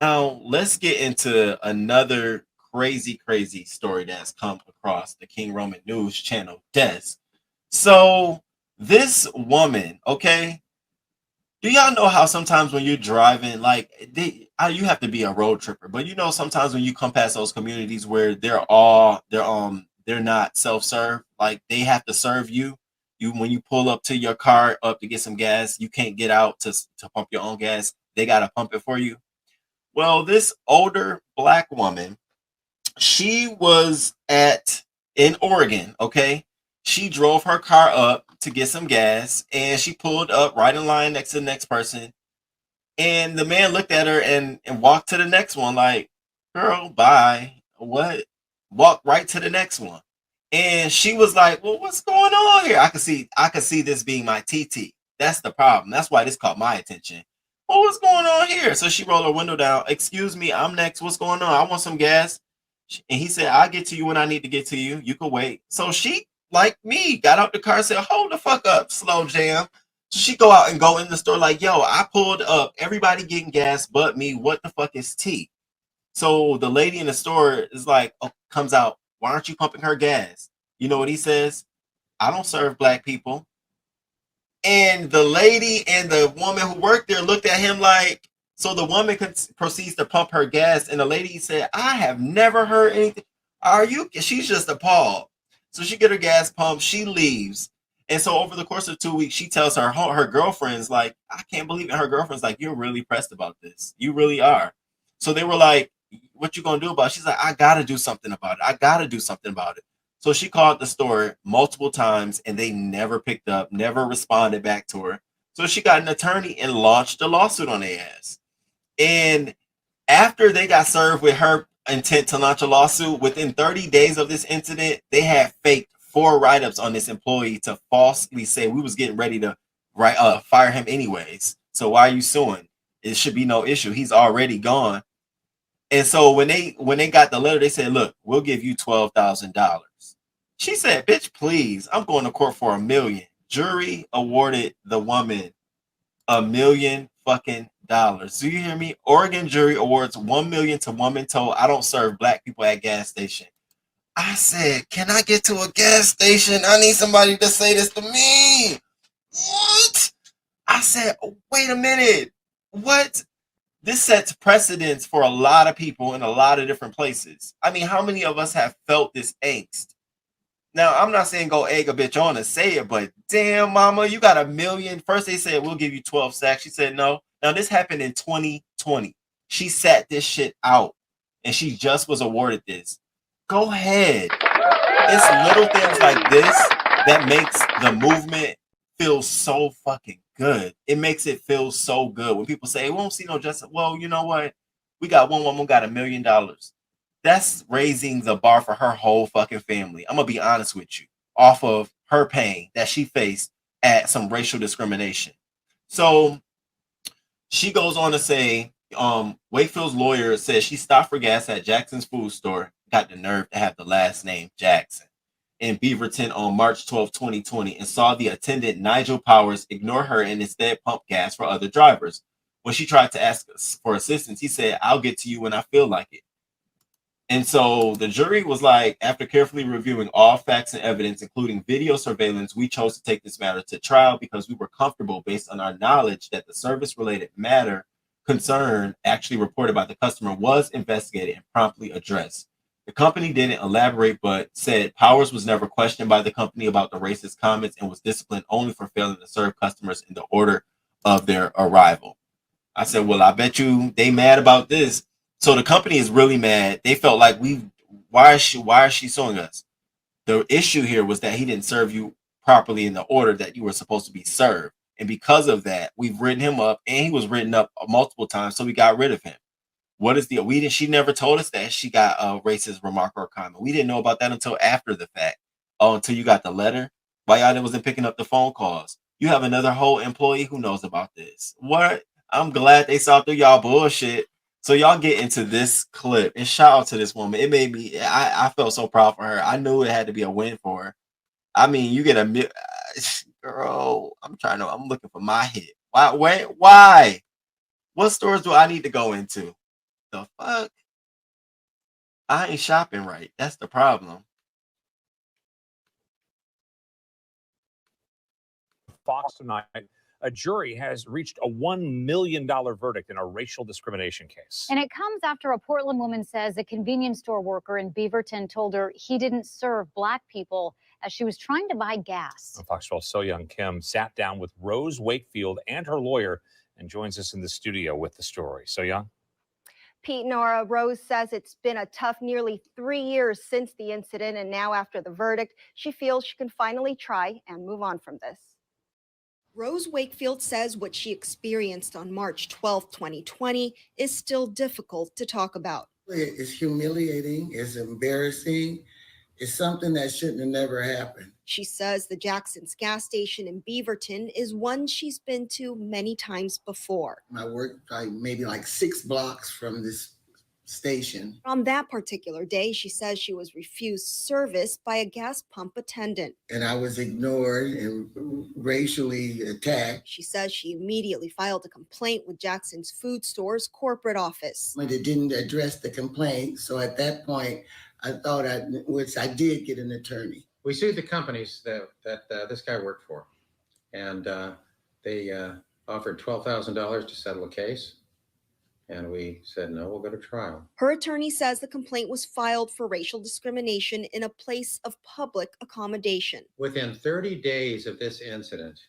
Now, let's get into another crazy story that's come across the King Roman News channel desk. So, this woman, okay, do y'all know how sometimes when you're driving, like you have to be a road tripper, but you know sometimes when you come past those communities where they're not self serve, like they have to serve you. You when you pull up to your car up to get some gas, you can't get out to pump your own gas. They gotta pump it for you. Well, this older black woman, she was at in Oregon, okay? She drove her car up to get some gas and she pulled up right in line next to the next person. And the man looked at her and walked to the next one, like, girl, bye. What? Walked right to the next one. And she was like, well, what's going on here? I could see this being my TT. That's the problem. That's why this caught my attention. Well, what's going on here? So she rolled her window down. Excuse me, I'm next. What's going on? I want some gas. And he said, I'll get to you when I need to get to you. You can wait. So she, like me, got out the car and said, hold the fuck up, slow jam. So she go out and go in the store like, yo, I pulled up. Everybody getting gas but me. What the fuck is tea? So the lady in the store is like, oh, comes out. Why aren't you pumping her gas? You know what he says? I don't serve black people. And the lady and the woman who worked there looked at him like, so the woman proceeds to pump her gas. And the lady said, I have never heard anything. Are you? She's just appalled. So she get her gas pump. She leaves. And so over the course of 2 weeks, she tells her girlfriends, like, I can't believe it. Her girlfriend's like, you're really pressed about this. You really are. So they were like, what you gonna do about it? She's like, I gotta do something about it. I gotta do something about it. So she called the store multiple times and they never picked up, never responded back to her. So she got an attorney and launched a lawsuit on their ass. And after they got served with her intent to launch a lawsuit, within 30 days of this incident, they had faked 4 write-ups on this employee to falsely say we was getting ready to fire him anyways. So why are you suing? It should be no issue. He's already gone. And so when they got the letter, they said, look, we'll give you $12,000. She said, bitch, please, I'm going to court for $1 million. Jury awarded the woman $1 million fucking dollars. Do you hear me? Oregon jury awards $1 million to woman told I don't serve black people at gas station. I said, can I get to a gas station? I need somebody to say this to me. What? I said, wait a minute. What? This sets precedence for a lot of people in a lot of different places. I mean, how many of us have felt this angst? Now, I'm not saying go egg a bitch on and say it, but damn, mama, you got $1 million. First, they said, we'll give you 12 sacks. She said, no. Now, this happened in 2020. She sat this shit out and she just was awarded this. Go ahead. It's little things like this that makes the movement feel so fucking good. It makes it feel so good when people say, we won't see no justice. Well, you know what? We got one woman got $1 million. That's raising the bar for her whole fucking family. I'm gonna be honest with you, off of her pain that she faced at some racial discrimination. So she goes on to say, Wakefield's lawyer says she stopped for gas at Jackson's food store, got the nerve to have the last name Jackson, in Beaverton on March 12, 2020, and saw the attendant Nigel Powers ignore her and instead pump gas for other drivers. When she tried to ask for assistance, he said, I'll get to you when I feel like it. And so the jury was like, after carefully reviewing all facts and evidence, including video surveillance, we chose to take this matter to trial because we were comfortable based on our knowledge that the service related matter concern actually reported by the customer was investigated and promptly addressed. The company didn't elaborate, but said Powers was never questioned by the company about the racist comments and was disciplined only for failing to serve customers in the order of their arrival. I said, well, I bet you they mad about this. So the company is really mad. They felt like why is she suing us? The issue here was that he didn't serve you properly in the order that you were supposed to be served. And because of that, we've written him up and he was written up multiple times. So we got rid of him. What is the we didn't she never told us that she got a racist remark or comment. We didn't know about that until after the fact. Oh, until you got the letter. Why y'all wasn't picking up the phone calls? You have another whole employee who knows about this. What? I'm glad they saw through y'all bullshit. So y'all get into this clip and shout out to this woman. It made me I felt so proud for her. I knew it had to be a win for her. I mean, you get a girl. I'm looking for my hit. Why? Wait, why? What stores do I need to go into? the fuck? I ain't shopping right. That's the problem. Fox tonight, a jury has reached a $1 million verdict in a racial discrimination case. And it comes after a Portland woman says a convenience store worker in Beaverton told her he didn't serve Black people as she was trying to buy gas. Fox 12's So-Young Kim sat down with Rose Wakefield and her lawyer and joins us in the studio with the story. So-Young? Pete, Nora, Rose says it's been a tough nearly 3 years since the incident, and now after the verdict, she feels she can finally try and move on from this. Rose Wakefield says what she experienced on March 12, 2020 is still difficult to talk about. It's humiliating, it's embarrassing, it's something that shouldn't have never happened. She says the Jackson's gas station in Beaverton is one she's been to many times before. I worked maybe 6 blocks from this station. On that particular day, she says she was refused service by a gas pump attendant. And I was ignored and racially attacked. She says she immediately filed a complaint with Jackson's Food Store's corporate office. But it didn't address the complaint, so at that point, I thought which I did get an attorney. We sued the companies that this guy worked for, and they offered $12,000 to settle a case. And we said, no, we'll go to trial. Her attorney says the complaint was filed for racial discrimination in a place of public accommodation. Within 30 days of this incident,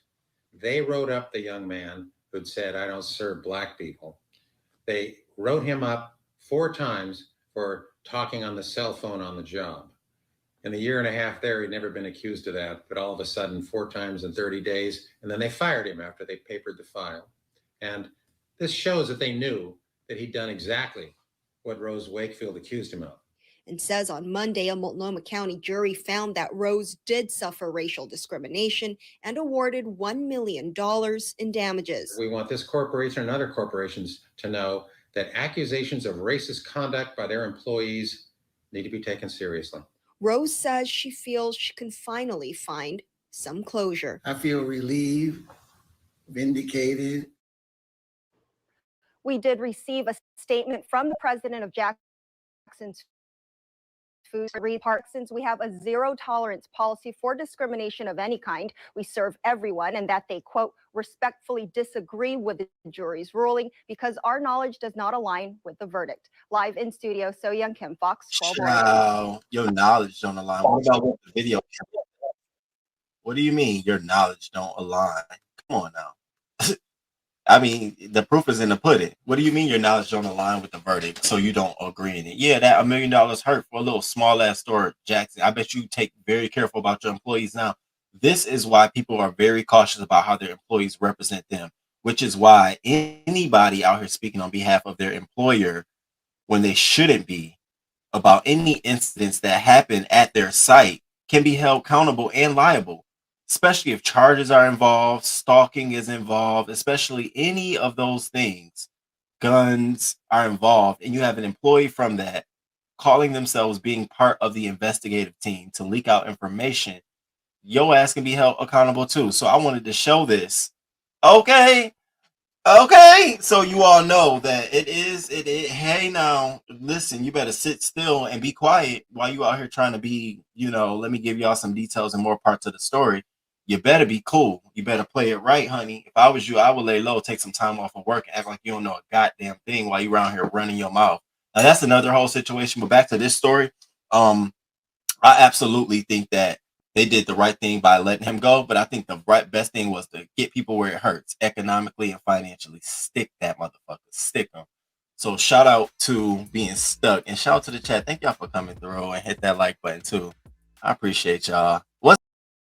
they wrote up the young man who'd said, I don't serve Black people. They wrote him up 4 times for talking on the cell phone on the job. In the year and a half there, he'd never been accused of that, but all of a sudden 4 times in 30 days, and then they fired him after they papered the file. And this shows that they knew that he'd done exactly what Rose Wakefield accused him of. And says on Monday, a Multnomah County jury found that Rose did suffer racial discrimination and awarded $1 million in damages. We want this corporation and other corporations to know that accusations of racist conduct by their employees need to be taken seriously. Rose says she feels she can finally find some closure. I feel relieved, vindicated. We did receive a statement from the president of Jackson's Food Park. Since we have a zero tolerance policy for discrimination of any kind, we serve everyone, and that they, quote, respectfully disagree with the jury's ruling because our knowledge does not align with the verdict. Live in studio, So-Young Kim, Fox 12. Wow, your knowledge don't align. What about with the video? What do you mean your knowledge don't align? Come on now. I mean, the proof is in the pudding. What do you mean your knowledge don't align with the verdict, so you don't agree in it? Yeah, that $1 million hurt for a little small ass store, Jackson. I bet you take very careful about your employees now. This is why people are very cautious about how their employees represent them, which is why anybody out here speaking on behalf of their employer when they shouldn't be about any incidents that happen at their site can be held accountable and liable. Especially if charges are involved, stalking is involved, especially any of those things, guns are involved, and you have an employee from that calling themselves being part of the investigative team to leak out information, your ass can be held accountable too. So I wanted to show this. Okay. So you all know that it is. Hey, now listen, you better sit still and be quiet while you out here trying to be, let me give y'all some details and more parts of the story. You better be cool. You better play it right, honey. If I was you, I would lay low, take some time off of work, and act like you don't know a goddamn thing while you're around here running your mouth. Now, that's another whole situation. But back to this story, I absolutely think that they did the right thing by letting him go. But I think the best thing was to get people where it hurts, economically and financially. Stick that motherfucker. Stick them. So shout out to being stuck. And shout out to the chat. Thank y'all for coming through and hit that like button, too. I appreciate y'all.